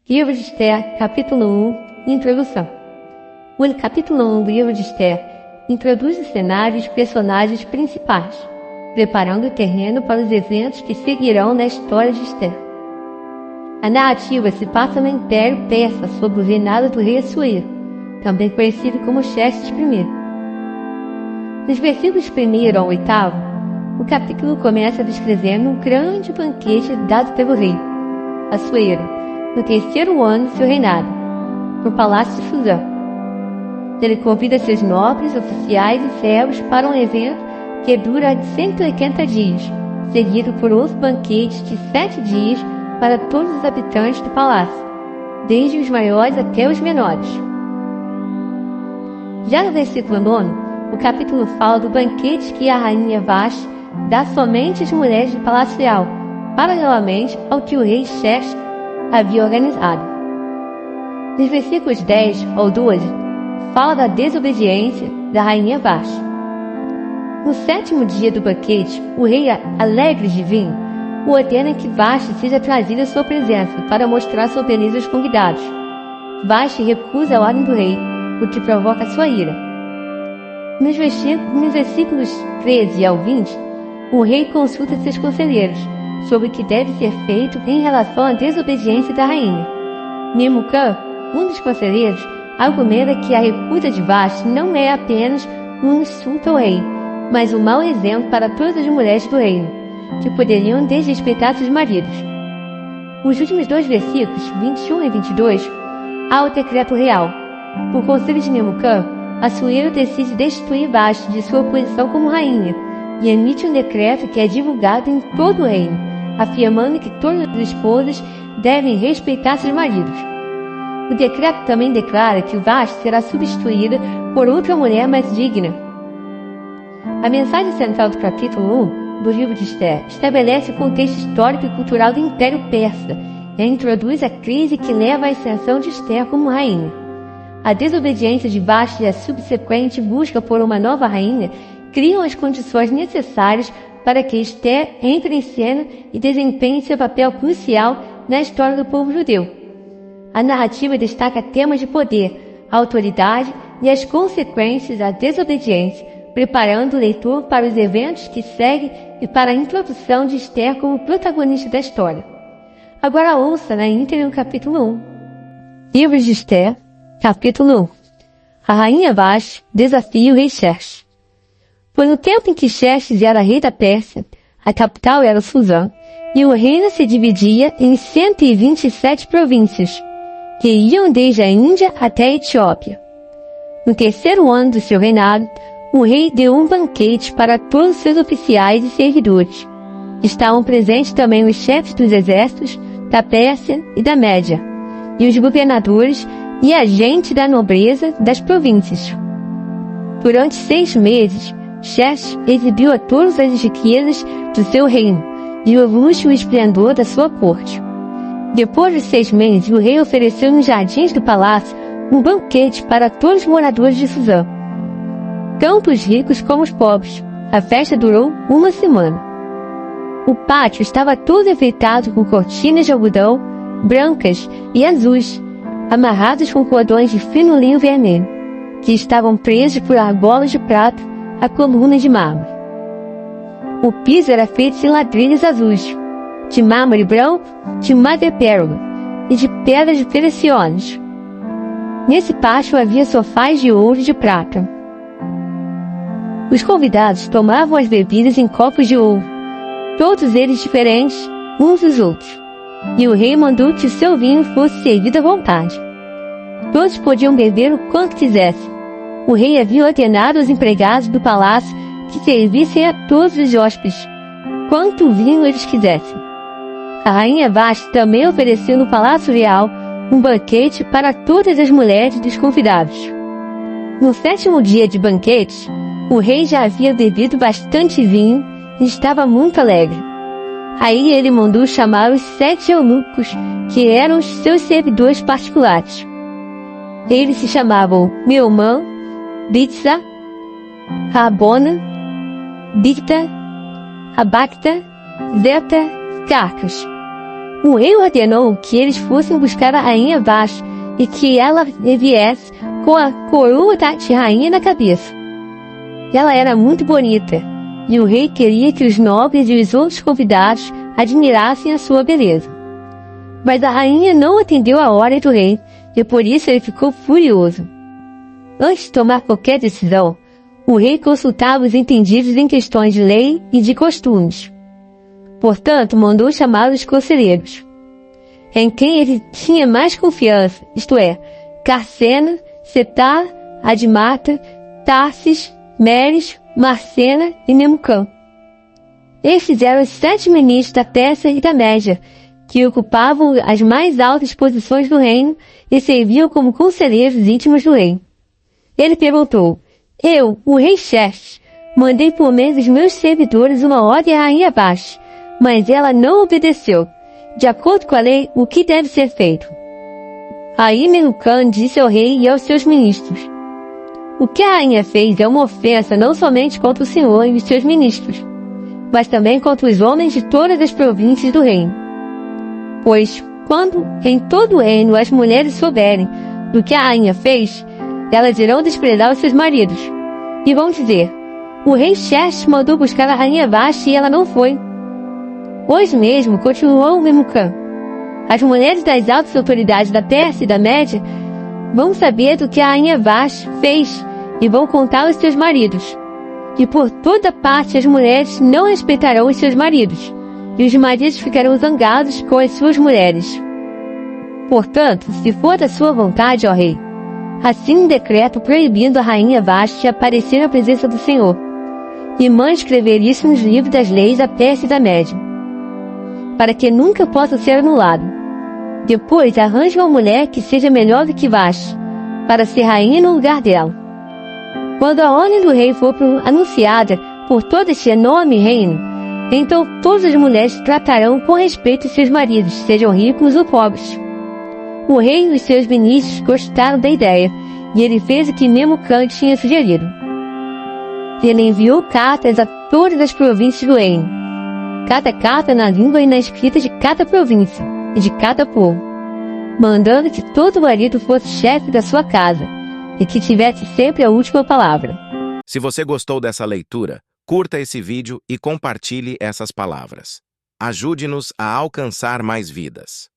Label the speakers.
Speaker 1: Livro de Esther, capítulo 1, Introdução. O capítulo 1 do livro de Esther introduz o cenário e os personagens principais, preparando o terreno para os eventos que seguirão na história de Esther. A narrativa se passa no Império Persa sob o reinado do rei Assuero, também conhecido como Xerxes I. Nos versículos 1 ao 8, o capítulo começa descrevendo um grande banquete dado pelo rei Assuero, no terceiro ano de seu reinado, no palácio de Suzã. Ele convida seus nobres, oficiais e servos para um evento que dura 180 dias, seguido por outro banquete de 7 dias para todos os habitantes do palácio, desde os maiores até os menores. Já no versículo 9, o capítulo fala do banquete que a rainha Vashti dá somente às mulheres do palácio real, paralelamente ao que o rei Xerxes havia organizado. Nos versículos 10 ao 12, fala da desobediência da rainha Vashti. No 7º dia do banquete, o rei, alegre de vinho, ordena que Vashti seja trazida à sua presença para mostrar sua beleza aos convidados. Vashti recusa a ordem do rei, o que provoca sua ira. Nos versículos 13 ao 20, o rei consulta seus conselheiros sobre o que deve ser feito em relação à desobediência da rainha. Memucã, um dos conselheiros, argumenta que a recusa de Vashti não é apenas um insulto ao rei, mas um mau exemplo para todas as mulheres do reino, que poderiam desrespeitar seus maridos. Nos últimos 2 versículos, 21 e 22, há o decreto real. Por conselho de Memucã, Assuero decide destituir Vashti de sua posição como rainha e emite um decreto que é divulgado em todo o reino, afirmando que todas as esposas devem respeitar seus maridos. O decreto também declara que Vashti será substituída por outra mulher mais digna. A mensagem central do capítulo 1 do livro de Esther estabelece o contexto histórico e cultural do Império Persa e introduz a crise que leva à ascensão de Esther como rainha. A desobediência de Vashti e a subsequente busca por uma nova rainha criam as condições necessárias para que Esther entre em cena e desempenhe seu papel crucial na história do povo judeu. A narrativa destaca temas de poder, autoridade e as consequências da desobediência, preparando o leitor para os eventos que seguem e para a introdução de Esther como protagonista da história. Agora ouça na íntegra o capítulo 1. Livro de Esther, capítulo 1. A rainha Vashti desafia o rei Xerxes. Foi no tempo em que Xerxes era rei da Pérsia, a capital era Suzã, e o reino se dividia em 127 províncias, que iam desde a Índia até a Etiópia. No terceiro ano do seu reinado, o rei deu um banquete para todos os seus oficiais e servidores. Estavam presentes também os chefes dos exércitos da Pérsia e da Média, e os governadores e agentes da nobreza das províncias. Durante 6 meses, Xerxes exibiu a todos as riquezas do seu reino e o luxo e o esplendor da sua corte. Depois de 6 meses, o rei ofereceu nos jardins do palácio um banquete para todos os moradores de Suzã, tanto os ricos como os pobres. A festa durou 1 semana. O pátio estava todo enfeitado com cortinas de algodão, brancas e azuis, amarrados com cordões de fino linho vermelho, que estavam presos por argolas de prata a colunas de mármore. O piso era feito de ladrilhos azuis, de mármore branco, de madrepérola e de pedras preciosas. Nesse pátio havia sofás de ouro e de prata. Os convidados tomavam as bebidas em copos de ouro, todos eles diferentes uns dos outros, e o rei mandou que o seu vinho fosse servido à vontade. Todos podiam beber o quanto quisessem. O rei havia ordenado aos empregados do palácio que servissem a todos os hóspedes quanto vinho eles quisessem. A rainha Vashti também ofereceu no palácio real um banquete para todas as mulheres dos convidados. No 7º dia de banquete, o rei já havia bebido bastante vinho e estava muito alegre. Aí ele mandou chamar os 7 eunucos, que eram os seus servidores particulares. Eles se chamavam Meumã, Biztza, Rabona, Bigta, Abacta, Zeta, Carcas. O rei ordenou que eles fossem buscar a rainha Vashti e que ela viesse com a coroa de rainha na cabeça. Ela era muito bonita, e o rei queria que os nobres e os outros convidados admirassem a sua beleza. Mas a rainha não atendeu a ordem do rei, e por isso ele ficou furioso. Antes de tomar qualquer decisão, o rei consultava os entendidos em questões de lei e de costumes. Portanto, mandou chamar os conselheiros, em quem ele tinha mais confiança, isto é, Carcena, Setar, Admata, Tarsis, Meres, Marcena e Memucã. Estes eram os 7 ministros da Pérsia e da Média, que ocupavam as mais altas posições do reino e serviam como conselheiros íntimos do rei. Ele perguntou: eu, o rei Xerxes, mandei por meio dos meus servidores uma ordem à rainha Vashti, mas ela não obedeceu. De acordo com a lei, o que deve ser feito? Aí Memucã disse ao rei e aos seus ministros: o que a rainha fez é uma ofensa não somente contra o Senhor e os seus ministros, mas também contra os homens de todas as províncias do reino. Pois, quando em todo o reino as mulheres souberem do que a rainha fez, elas irão desprezar os seus maridos, e vão dizer: o rei Xerxes mandou buscar a rainha Vashti e ela não foi. Hoje mesmo, continuou Memucã, as mulheres das altas autoridades da Pérsia e da Média vão saber do que a rainha Vashti fez e vão contar aos seus maridos. E por toda parte as mulheres não respeitarão os seus maridos, e os maridos ficarão zangados com as suas mulheres. Portanto, se for da sua vontade, ó rei, assine um decreto proibindo a rainha Vashti de aparecer na presença do Senhor, e mande escrever isso nos livros das leis da Pérsia e da Média, para que nunca possa ser anulado. Depois, arranje uma mulher que seja melhor do que Vashti, para ser rainha no lugar dela. Quando a ordem do rei for anunciada por todo este enorme reino, então todas as mulheres tratarão com respeito os seus maridos, sejam ricos ou pobres. O rei e os seus ministros gostaram da ideia, e ele fez o que Memucã tinha sugerido. Ele enviou cartas a todas as províncias do reino, cada carta na língua e na escrita de cada província e de cada povo, mandando que todo marido fosse chefe da sua casa e que tivesse sempre a última palavra.
Speaker 2: Se você gostou dessa leitura, curta esse vídeo e compartilhe essas palavras. Ajude-nos a alcançar mais vidas.